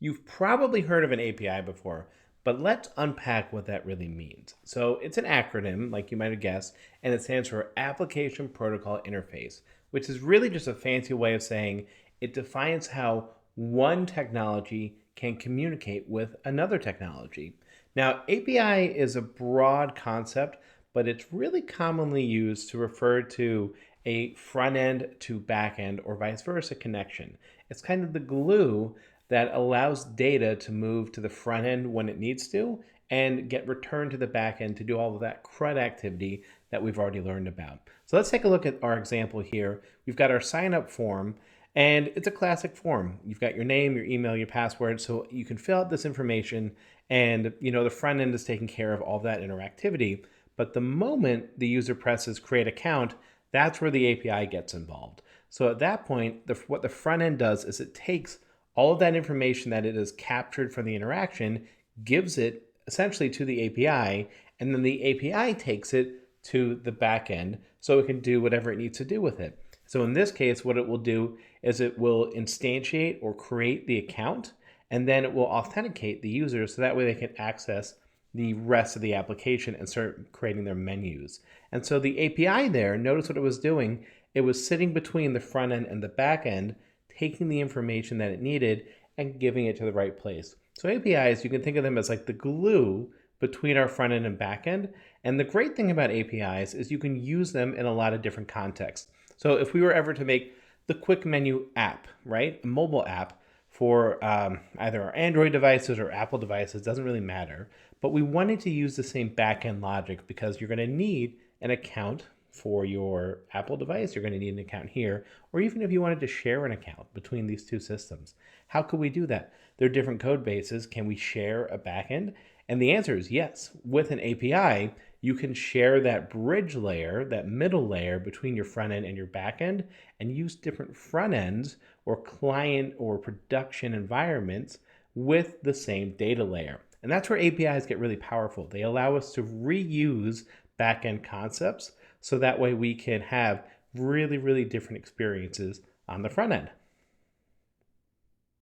You've probably heard of an API before, but let's unpack what that really means. So, it's an acronym, like you might have guessed, and it stands for Application Protocol Interface, which is really just a fancy way of saying it defines how one technology can communicate with another technology. Now, API is a broad concept, but it's really commonly used to refer to a front end to back end or vice versa connection. It's kind of the glue that allows data to move to the front end when it needs to and get returned to the back end to do all of that CRUD activity that we've already learned about. So let's take a look at our example here. We've got our sign up form, and it's a classic form. You've got your name, your email, your password, so you can fill out this information, and the front end is taking care of all of that interactivity. But the moment the user presses create account, that's where the API gets involved. So at that point, what the front end does is it takes all of that information that it has captured from the interaction, gives it essentially to the API, and then the API takes it to the back end so it can do whatever it needs to do with it. So in this case, what it will do is it will instantiate or create the account, and then it will authenticate the user so that way they can access the rest of the application and start creating their menus. And so the API there, notice what it was doing. It was sitting between the front end and the back end, taking the information that it needed and giving it to the right place. So APIs, you can think of them as like the glue between our front end and back end. And the great thing about APIs is you can use them in a lot of different contexts. So if we were ever to make the quick menu app, right, a mobile app for either our Android devices or Apple devices, doesn't really matter. But we wanted to use the same backend logic because you're going to need an account for your Apple device, you're going to need an account here, or even if you wanted to share an account between these two systems. How could we do that? There are different code bases. Can we share a backend? And the answer is yes. With an API, you can share that bridge layer, that middle layer between your front end and your back end, and use different front ends or client or production environments with the same data layer. And that's where APIs get really powerful. They allow us to reuse back-end concepts so that way we can have really, really different experiences on the front end.